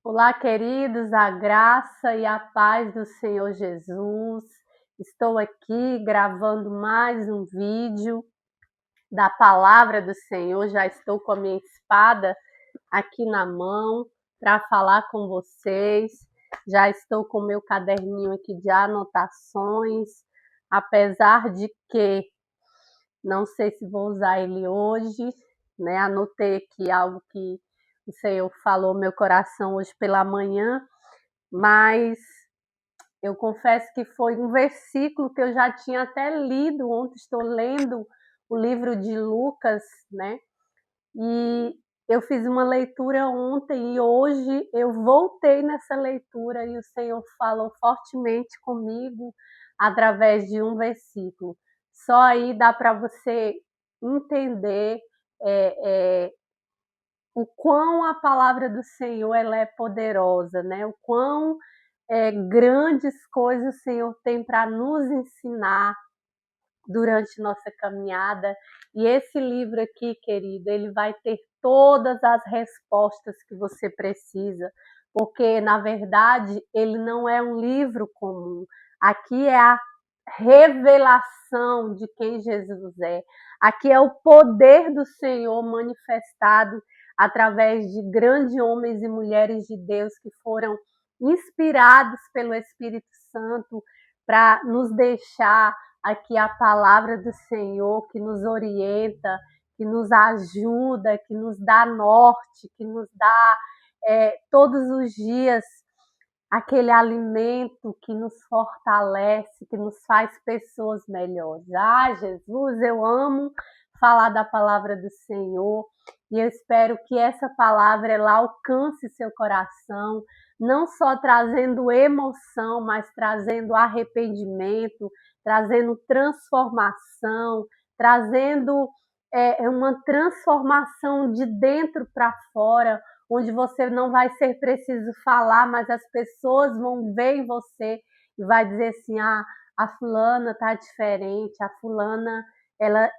Olá, queridos, a graça e a paz do Senhor Jesus. Estou aqui gravando mais um vídeo da palavra do Senhor. Já estou com a minha espada aqui na mão para falar com vocês. Já estou com o meu caderninho aqui de anotações, apesar de que não sei se vou usar ele hoje, né? Anotei aqui algo que o Senhor falou no meu coração hoje pela manhã, mas eu confesso que foi um versículo que eu já tinha até lido ontem. Estou lendo o livro de Lucas, né? E eu fiz uma leitura ontem e hoje eu voltei nessa leitura e o Senhor falou fortemente comigo através de um versículo. Só aí dá para você entender o quão a palavra do Senhor ela é poderosa, né? O quão grandes coisas o Senhor tem para nos ensinar durante nossa caminhada. E esse livro aqui, querido, ele vai ter todas as respostas que você precisa, porque, na verdade, ele não é um livro comum. Aqui é a revelação de quem Jesus é. Aqui é o poder do Senhor manifestado através de grandes homens e mulheres de Deus que foram inspirados pelo Espírito Santo para nos deixar aqui a palavra do Senhor que nos orienta, que nos ajuda, que nos dá norte, que nos dá todos os dias aquele alimento que nos fortalece, que nos faz pessoas melhores. Ah, Jesus, eu amo falar da palavra do Senhor e eu espero que essa palavra ela alcance seu coração, não só trazendo emoção, mas trazendo arrependimento, trazendo transformação, trazendo uma transformação de dentro para fora, onde você não vai ser preciso falar, mas as pessoas vão ver em você e vai dizer assim, a fulana está diferente, a fulana ela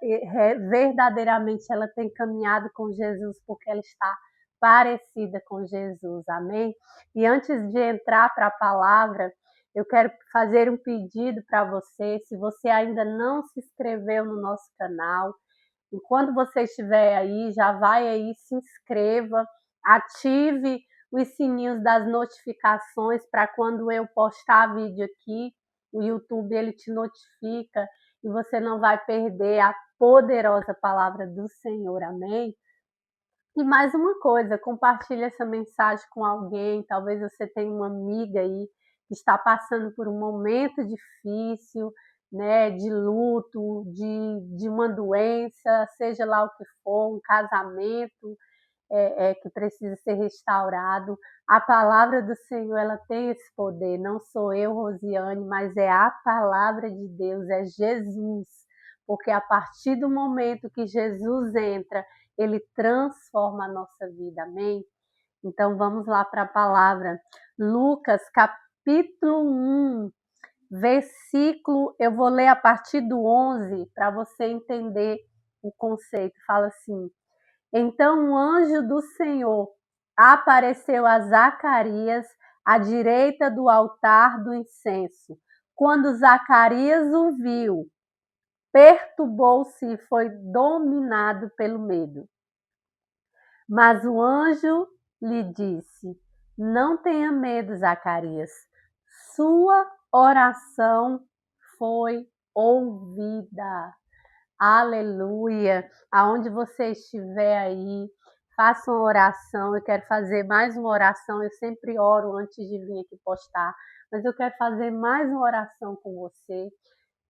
verdadeiramente ela tem caminhado com Jesus porque ela está parecida com Jesus, amém? E antes de entrar para a palavra, eu quero fazer um pedido para você, se você ainda não se inscreveu no nosso canal, enquanto você estiver aí, já vai aí, se inscreva, ative os sininhos das notificações para quando eu postar vídeo aqui, o YouTube ele te notifica e você não vai perder a poderosa palavra do Senhor, amém? E mais uma coisa, compartilhe essa mensagem com alguém, talvez você tenha uma amiga aí que está passando por um momento difícil, né, de luto, de uma doença, seja lá o que for, um casamento que precisa ser restaurado. A palavra do Senhor ela tem esse poder, não sou eu, Rosiane, mas é a palavra de Deus, é Jesus, porque a partir do momento que Jesus entra, ele transforma a nossa vida, amém? Então vamos lá para a palavra. Lucas, capítulo 1, versículo, eu vou ler a partir do 11 para você entender o conceito. Fala assim: então o anjo do Senhor apareceu a Zacarias à direita do altar do incenso. Quando Zacarias o viu, perturbou-se e foi dominado pelo medo. Mas o anjo lhe disse: não tenha medo, Zacarias. Sua oração foi ouvida. Aleluia! Aonde você estiver aí, faça uma oração. Eu quero fazer mais uma oração. Eu sempre oro antes de vir aqui postar, mas eu quero fazer mais uma oração com você.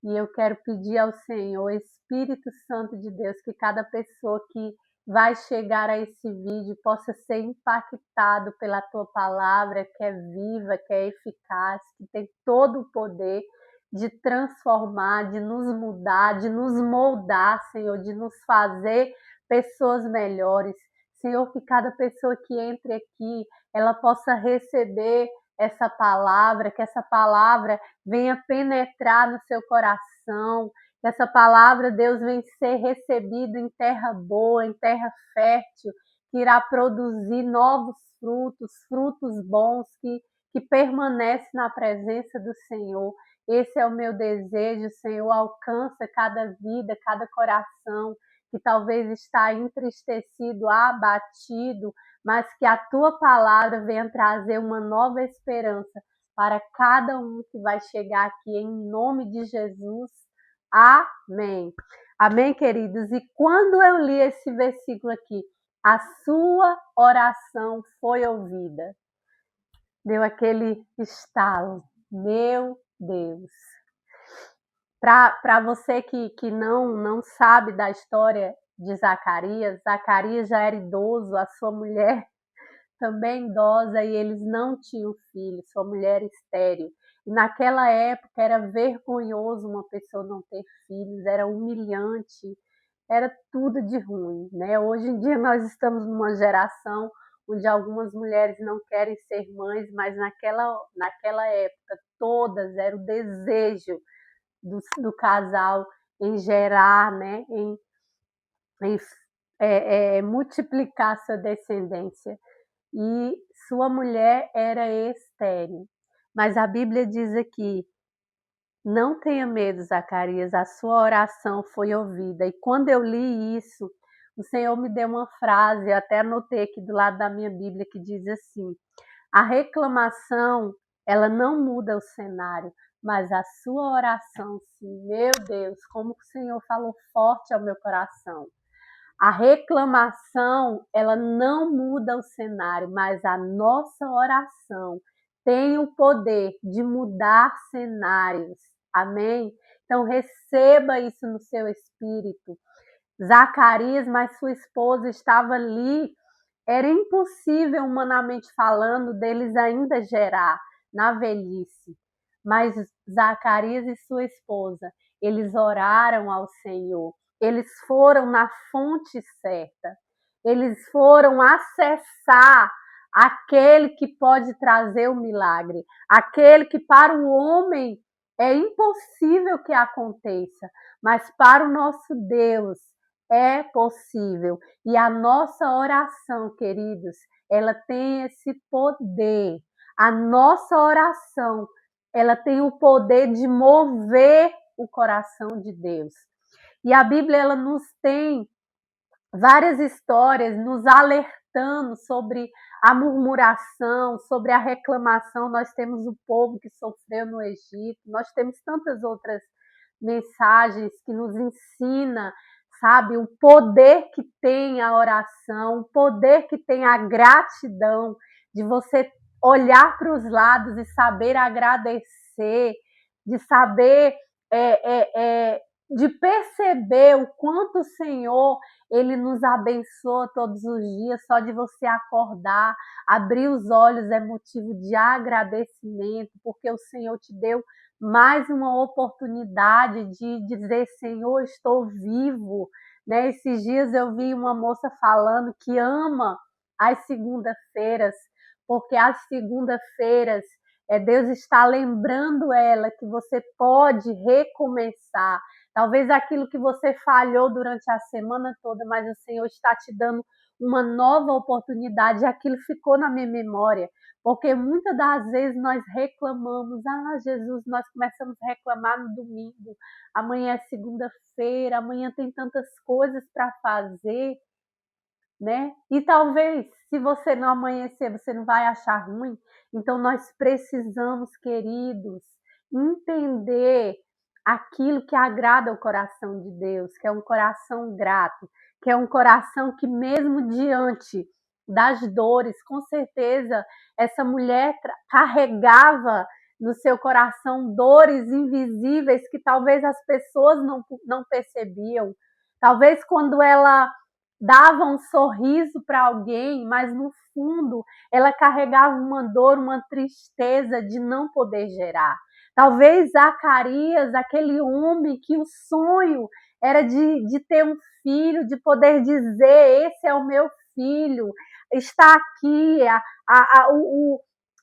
E eu quero pedir ao Senhor, Espírito Santo de Deus, que cada pessoa que vai chegar a esse vídeo possa ser impactado pela tua palavra, que é viva, que é eficaz, que tem todo o poder de transformar, de nos mudar, de nos moldar, Senhor, de nos fazer pessoas melhores. Senhor, que cada pessoa que entre aqui, ela possa receber essa palavra, que essa palavra venha penetrar no seu coração, que essa palavra, Deus, venha ser recebida em terra boa, em terra fértil, que irá produzir novos frutos, frutos bons que permanecem na presença do Senhor. Esse é o meu desejo, Senhor, alcança cada vida, cada coração que talvez está entristecido, abatido, mas que a tua palavra venha trazer uma nova esperança para cada um que vai chegar aqui, em nome de Jesus. Amém. Amém, queridos? E quando eu li esse versículo aqui, a sua oração foi ouvida. Deu aquele estalo. Meu Deus. Para você que não sabe da história de Zacarias, Zacarias já era idoso, a sua mulher também idosa, e eles não tinham filho, sua mulher estéril. E naquela época era vergonhoso uma pessoa não ter filhos, era humilhante, era tudo de ruim, né? Hoje em dia nós estamos numa geração onde algumas mulheres não querem ser mães, mas naquela época todas era o desejo do casal em gerar, né? em multiplicar sua descendência. E sua mulher era estéril. Mas a Bíblia diz aqui: não tenha medo, Zacarias, a sua oração foi ouvida. E quando eu li isso, o Senhor me deu uma frase, eu até anotei aqui do lado da minha Bíblia, que diz assim: a reclamação, ela não muda o cenário, mas a sua oração, sim. Meu Deus, como o Senhor falou forte ao meu coração. A reclamação, ela não muda o cenário, mas a nossa oração tem o poder de mudar cenários. Amém? Então receba isso no seu espírito. Zacarias, mas sua esposa estava ali. Era impossível, humanamente falando, deles ainda gerar na velhice. Mas Zacarias e sua esposa, eles oraram ao Senhor. Eles foram na fonte certa. Eles foram acessar aquele que pode trazer o milagre. Aquele que para o homem é impossível que aconteça. Mas para o nosso Deus é possível. E a nossa oração, queridos, ela tem esse poder. A nossa oração, ela tem o poder de mover o coração de Deus. E a Bíblia, ela nos tem várias histórias nos alertando sobre a murmuração, sobre a reclamação. Nós temos o povo que sofreu no Egito, nós temos tantas outras mensagens que nos ensina, sabe, o poder que tem a oração, o poder que tem a gratidão, de você olhar para os lados e saber agradecer, de saber de perceber o quanto o Senhor, ele nos abençoa todos os dias. Só de você acordar, abrir os olhos é motivo de agradecimento, porque o Senhor te deu mais uma oportunidade de dizer: Senhor, estou vivo. Né? Esses dias eu vi uma moça falando que ama as segundas-feiras, porque as segundas-feiras Deus está lembrando ela que você pode recomeçar. Talvez aquilo que você falhou durante a semana toda, mas o Senhor está te dando uma nova oportunidade. Aquilo ficou na minha memória, porque muitas das vezes nós reclamamos: Jesus, nós começamos a reclamar no domingo, amanhã é segunda-feira, amanhã tem tantas coisas para fazer, né? E talvez, se você não amanhecer, você não vai achar ruim. Então nós precisamos, queridos, entender aquilo que agrada o coração de Deus, que é um coração grato, que é um coração que mesmo diante das dores, com certeza essa mulher carregava no seu coração dores invisíveis que talvez as pessoas não percebiam. Talvez quando ela dava um sorriso para alguém, mas no fundo ela carregava uma dor, uma tristeza de não poder gerar. Talvez Zacarias, aquele homem que o sonho era de ter um filho, de poder dizer: esse é o meu filho, está aqui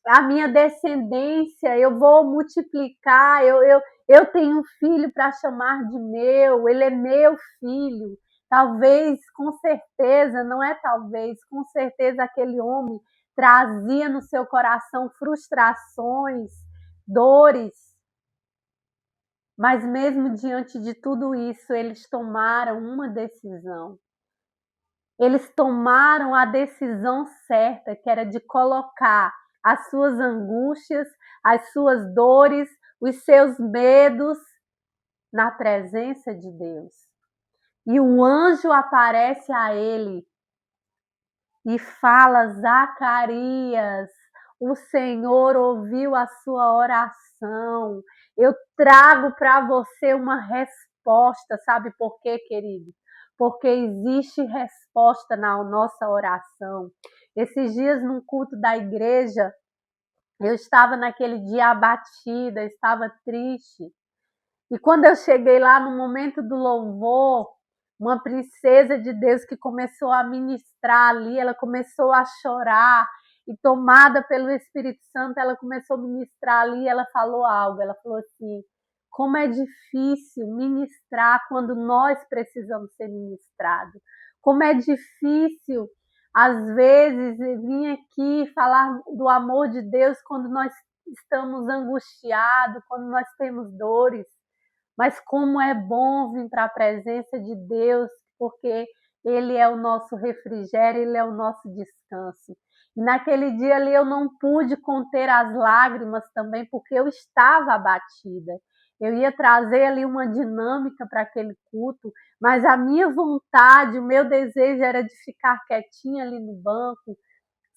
a minha descendência, eu vou multiplicar, eu tenho um filho para chamar de meu, ele é meu filho. Talvez, com certeza, não é talvez, com certeza aquele homem trazia no seu coração frustrações, dores, mas mesmo diante de tudo isso, eles tomaram uma decisão. Eles tomaram a decisão certa, que era de colocar as suas angústias, as suas dores, os seus medos na presença de Deus. E o anjo aparece a ele e fala: Zacarias, o Senhor ouviu a sua oração. Eu trago para você uma resposta. Sabe por quê, querido? Porque existe resposta na nossa oração. Esses dias, num culto da igreja, eu estava naquele dia abatida, estava triste. E quando eu cheguei lá no momento do louvor, uma princesa de Deus que começou a ministrar ali, ela começou a chorar, e tomada pelo Espírito Santo, ela começou a ministrar ali, ela falou algo, ela falou assim: como é difícil ministrar quando nós precisamos ser ministrados. Como é difícil, às vezes, vir aqui falar do amor de Deus quando nós estamos angustiados, quando nós temos dores. Mas como é bom vir para a presença de Deus, porque Ele é o nosso refrigério, Ele é o nosso descanso. E naquele dia ali eu não pude conter as lágrimas também, porque eu estava abatida. Eu ia trazer ali uma dinâmica para aquele culto, mas a minha vontade, o meu desejo era de ficar quietinha ali no banco,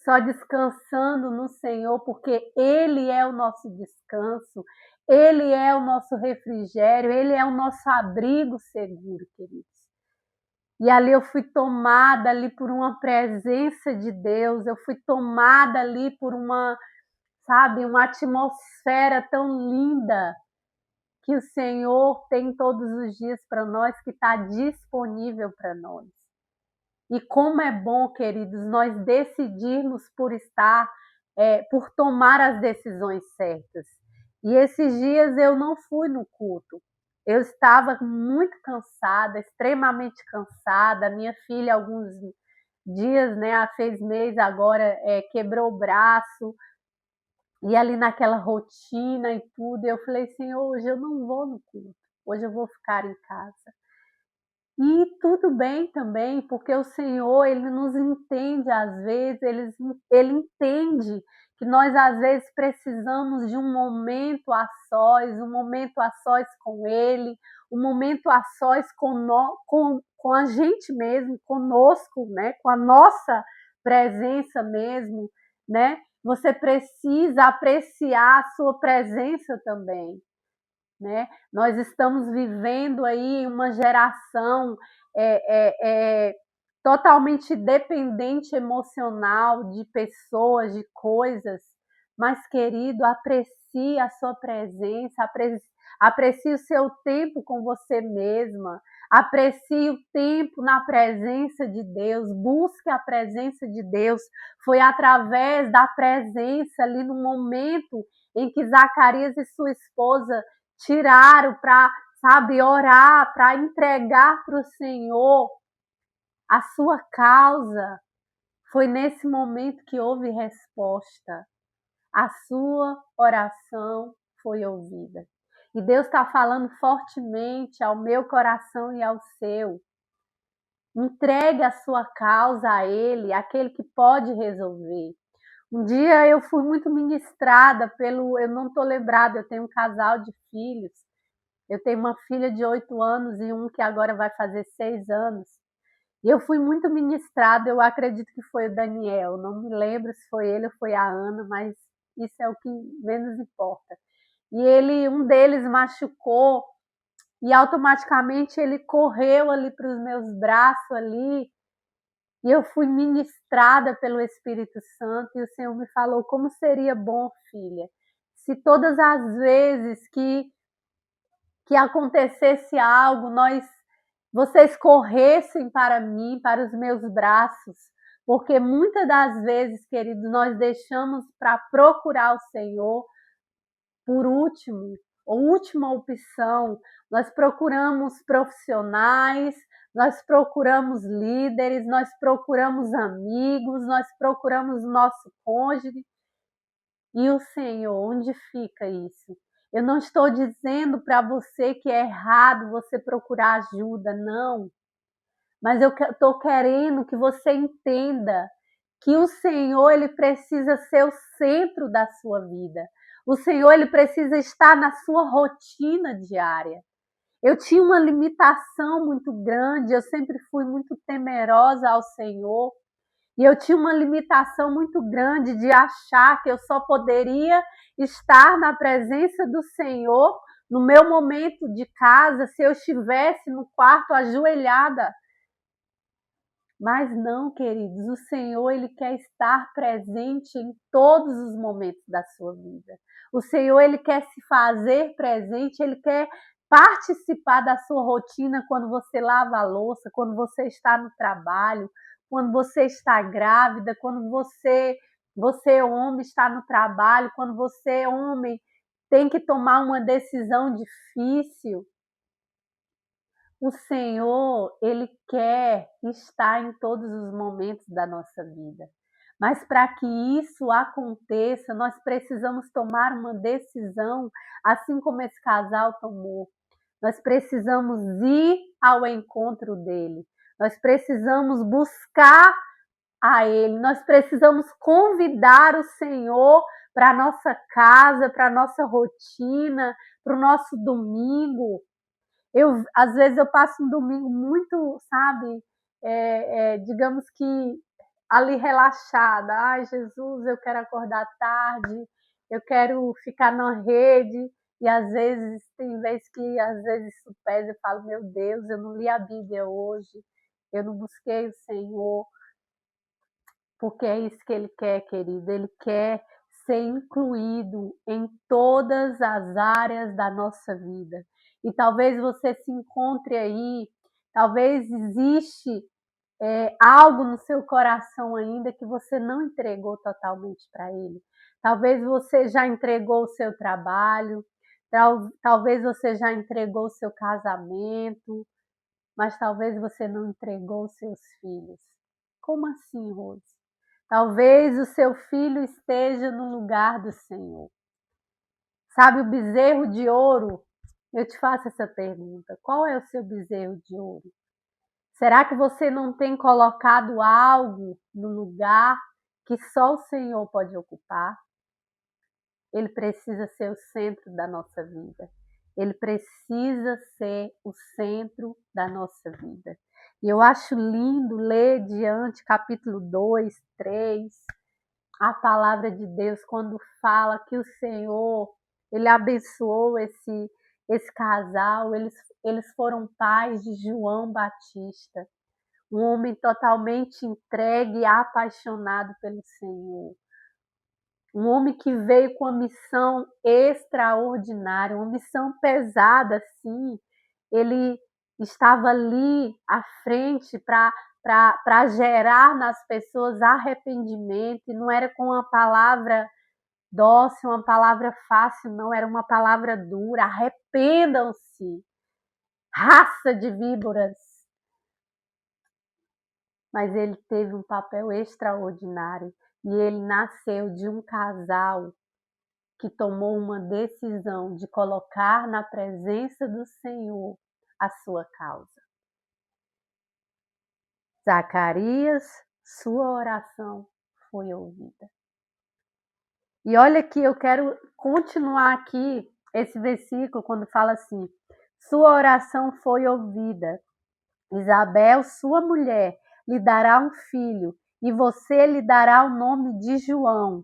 só descansando no Senhor, porque Ele é o nosso descanso, Ele é o nosso refrigério, Ele é o nosso abrigo seguro, queridos. E ali eu fui tomada ali por uma presença de Deus, eu fui tomada ali por uma, sabe, uma atmosfera tão linda que o Senhor tem todos os dias para nós, que está disponível para nós. E como é bom, queridos, nós decidirmos por estar, por tomar as decisões certas. E esses dias eu não fui no culto. Eu estava muito cansada, extremamente cansada. Minha filha, alguns dias, né, há 6 meses agora, quebrou o braço. E ali naquela rotina e tudo, eu falei assim, hoje eu não vou no culto. Hoje eu vou ficar em casa. E tudo bem também, porque o Senhor, Ele nos entende às vezes, Ele entende que nós às vezes precisamos de um momento a sós com Ele, um momento a sós com a gente mesmo, conosco, né? Com a nossa presença mesmo, né? Você precisa apreciar a sua presença também. Né? Nós estamos vivendo aí uma geração totalmente dependente emocional de pessoas, de coisas, mas, querido, aprecie a sua presença, aprecie o seu tempo com você mesma, aprecie o tempo na presença de Deus, busque a presença de Deus. Foi através da presença ali no momento em que Zacarias e sua esposa tiraram para, sabe, orar, para entregar para o Senhor a sua causa. Foi nesse momento que houve resposta. A sua oração foi ouvida. E Deus está falando fortemente ao meu coração e ao seu. Entregue a sua causa a Ele, aquele que pode resolver. Um dia eu fui muito ministrada eu não estou lembrada, eu tenho um casal de filhos. Eu tenho uma filha de 8 anos e um que agora vai fazer 6 anos. E eu fui muito ministrada, eu acredito que foi o Daniel. Não me lembro se foi ele ou foi a Ana, mas isso é o que menos importa. E um deles machucou e automaticamente ele correu ali para os meus braços ali. E eu fui ministrada pelo Espírito Santo e o Senhor me falou: como seria bom, filha, se todas as vezes que acontecesse algo, vocês corressem para mim, para os meus braços, porque muitas das vezes, queridos, nós deixamos para procurar o Senhor por última opção. Nós procuramos profissionais, nós procuramos líderes, nós procuramos amigos, nós procuramos nosso cônjuge. E o Senhor, onde fica isso? Eu não estou dizendo para você que é errado você procurar ajuda, não. Mas eu estou querendo que você entenda que o Senhor, ele precisa ser o centro da sua vida. O Senhor, ele precisa estar na sua rotina diária. Eu tinha uma limitação muito grande, eu sempre fui muito temerosa ao Senhor. E eu tinha uma limitação muito grande de achar que eu só poderia estar na presença do Senhor no meu momento de casa se eu estivesse no quarto ajoelhada. Mas não, queridos, o Senhor, ele quer estar presente em todos os momentos da sua vida. O Senhor, ele quer se fazer presente, ele quer participar da sua rotina quando você lava a louça, quando você está no trabalho, quando você está grávida, quando você homem está no trabalho, quando você homem tem que tomar uma decisão difícil. O Senhor, ele quer estar em todos os momentos da nossa vida. Mas para que isso aconteça, nós precisamos tomar uma decisão, assim como esse casal tomou. Nós precisamos ir ao encontro dele. Nós precisamos buscar a ele. Nós precisamos convidar o Senhor para a nossa casa, para a nossa rotina, para o nosso domingo. Às vezes eu passo um domingo muito, sabe, digamos que ali relaxada. Ai, Jesus, eu quero acordar tarde, eu quero ficar na rede. E às vezes, tem vezes que às vezes isso pesa, eu falo, meu Deus, eu não li a Bíblia hoje, eu não busquei o Senhor, porque é isso que Ele quer, querido. Ele quer ser incluído em todas as áreas da nossa vida. E talvez você se encontre aí, talvez existe algo no seu coração ainda que você não entregou totalmente para Ele. Talvez você já entregou o seu trabalho, talvez você já entregou o seu casamento, mas talvez você não entregou os seus filhos. Como assim, Rose? Talvez o seu filho esteja no lugar do Senhor. Sabe o bezerro de ouro? Eu te faço essa pergunta. Qual é o seu bezerro de ouro? Será que você não tem colocado algo no lugar que só o Senhor pode ocupar? Ele precisa ser o centro da nossa vida. Ele precisa ser o centro da nossa vida. E eu acho lindo ler diante capítulo 2, 3, a palavra de Deus quando fala que o Senhor, ele abençoou esse casal, eles foram pais de João Batista, um homem totalmente entregue e apaixonado pelo Senhor. Um homem que veio com uma missão extraordinária, uma missão pesada, sim. Ele estava ali à frente para gerar nas pessoas arrependimento, e não era com uma palavra doce, uma palavra fácil, não, era uma palavra dura. Arrependam-se, raça de víboras. Mas ele teve um papel extraordinário e ele nasceu de um casal que tomou uma decisão de colocar na presença do Senhor a sua causa. Zacarias, sua oração foi ouvida. E olha que eu quero continuar aqui esse versículo quando fala assim: sua oração foi ouvida. Isabel, sua mulher, lhe dará um filho, e você lhe dará o nome de João.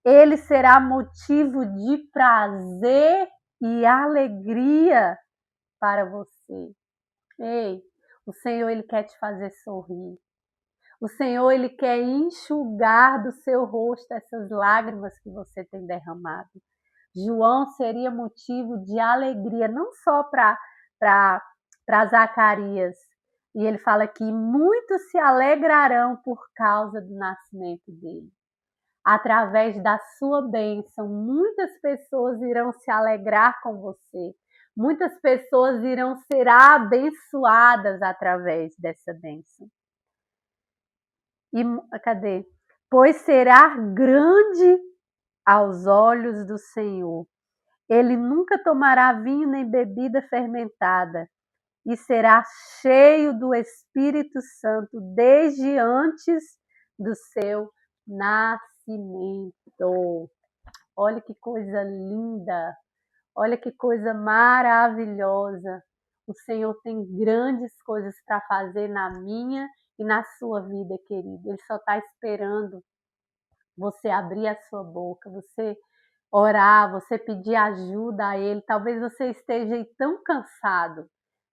Ele será motivo de prazer e alegria para você. Ei, o Senhor, ele quer te fazer sorrir. O Senhor, ele quer enxugar do seu rosto essas lágrimas que você tem derramado. João seria motivo de alegria, não só para Zacarias. E ele fala que muitos se alegrarão por causa do nascimento dele. Através da sua bênção, muitas pessoas irão se alegrar com você, Muitas pessoas irão ser abençoadas através dessa bênção. E cadê? Pois será grande aos olhos do Senhor. Ele nunca tomará vinho nem bebida fermentada, e será cheio do Espírito Santo desde antes do seu nascimento. Olha que coisa linda, olha que coisa maravilhosa. O Senhor tem grandes coisas para fazer na minha e na sua vida, querido. Ele só está esperando você abrir a sua boca, você orar, você pedir ajuda a Ele. Talvez você esteja aí tão cansado,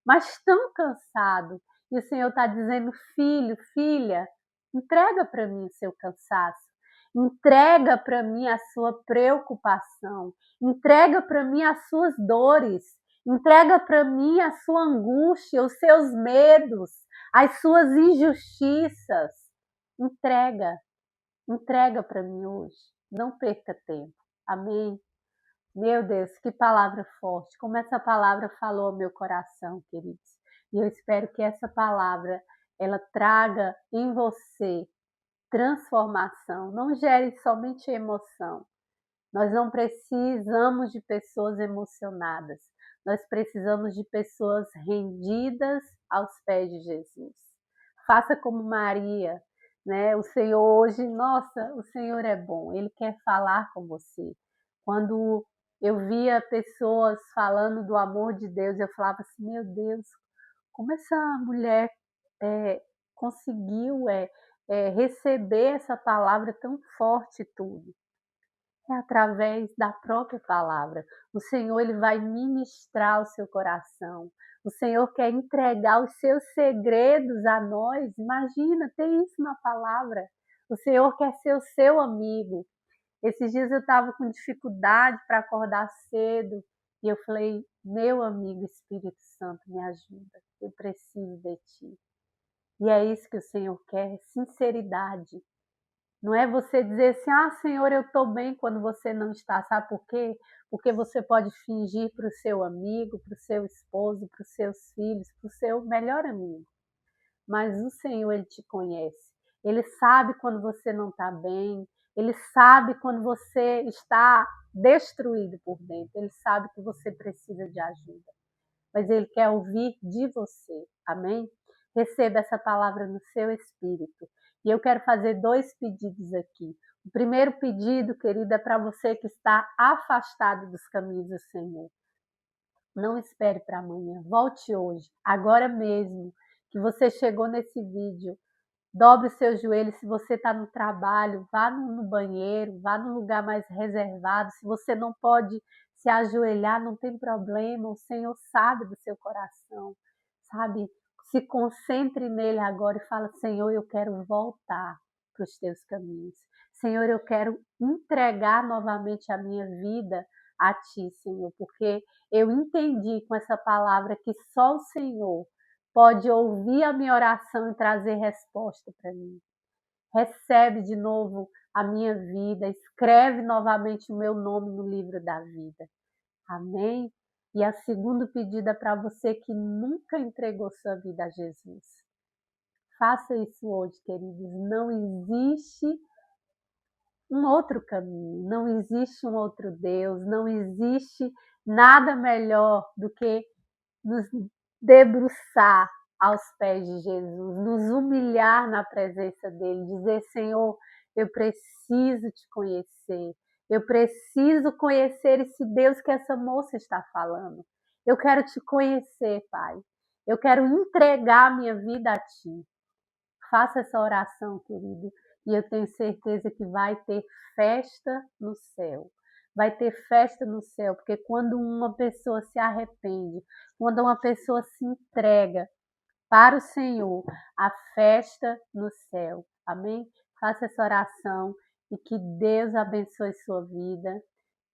mas tão cansado. E o Senhor está dizendo, filho, filha, entrega para mim o seu cansaço. Entrega para mim a sua preocupação. Entrega para mim as suas dores. Entrega para mim a sua angústia, os seus medos, as suas injustiças. Entrega. Entrega para mim hoje. Não perca tempo. Amém? Meu Deus, que palavra forte. Como essa palavra falou ao meu coração, queridos. E eu espero que essa palavra, ela traga em você transformação. Não gere somente emoção. Nós não precisamos de pessoas emocionadas. Nós precisamos de pessoas rendidas aos pés de Jesus. Faça como Maria, né? O Senhor hoje, nossa, o Senhor é bom. Ele quer falar com você. Quando eu via pessoas falando do amor de Deus, eu falava assim, meu Deus, como essa mulher conseguiu receber essa palavra tão forte e tudo. É através da própria palavra. O Senhor, Ele vai ministrar o seu coração. O Senhor quer entregar os seus segredos a nós. Imagina, tem isso na palavra. O Senhor quer ser o seu amigo. Esses dias eu estava com dificuldade para acordar cedo e eu falei, meu amigo Espírito Santo, me ajuda. Eu preciso de Ti. E é isso que o Senhor quer, sinceridade. Não é você dizer assim, ah, Senhor, eu estou bem quando você não está. Sabe por quê? Porque você pode fingir para o seu amigo, para o seu esposo, para os seus filhos, para o seu melhor amigo. Mas o Senhor, Ele te conhece. Ele sabe quando você não está bem. Ele sabe quando você está destruído por dentro. Ele sabe que você precisa de ajuda. Mas Ele quer ouvir de você. Amém? Receba essa palavra no seu espírito. E eu quero fazer 2 pedidos aqui. O primeiro pedido, querida, é para você que está afastado dos caminhos do Senhor. Não espere para amanhã. Volte hoje, agora mesmo, que você chegou nesse vídeo. Dobre os seus joelhos. Se você está no trabalho, vá no banheiro, vá num lugar mais reservado. Se você não pode se ajoelhar, não tem problema. O Senhor sabe do seu coração, sabe? Se concentre nele agora e fala, Senhor, eu quero voltar para os teus caminhos. Senhor, eu quero entregar novamente a minha vida a Ti, Senhor, porque eu entendi com essa palavra que só o Senhor pode ouvir a minha oração e trazer resposta para mim. Recebe de novo a minha vida, escreve novamente o meu nome no livro da vida. Amém? E a segundo pedido é para você que nunca entregou sua vida a Jesus. Faça isso hoje, queridos. Não existe um outro caminho, não existe um outro Deus, não existe nada melhor do que nos debruçar aos pés de Jesus, nos humilhar na presença dele, dizer, Senhor, eu preciso te conhecer, eu preciso conhecer esse Deus que essa moça está falando. Eu quero te conhecer, Pai. Eu quero entregar minha vida a Ti. Faça essa oração, querido, e eu tenho certeza que vai ter festa no céu. Vai ter festa no céu, porque quando uma pessoa se arrepende, quando uma pessoa se entrega para o Senhor, a festa no céu. Amém? Faça essa oração e que Deus abençoe sua vida.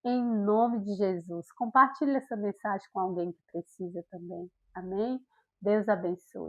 Em nome de Jesus. Compartilhe essa mensagem com alguém que precisa também. Amém? Deus abençoe.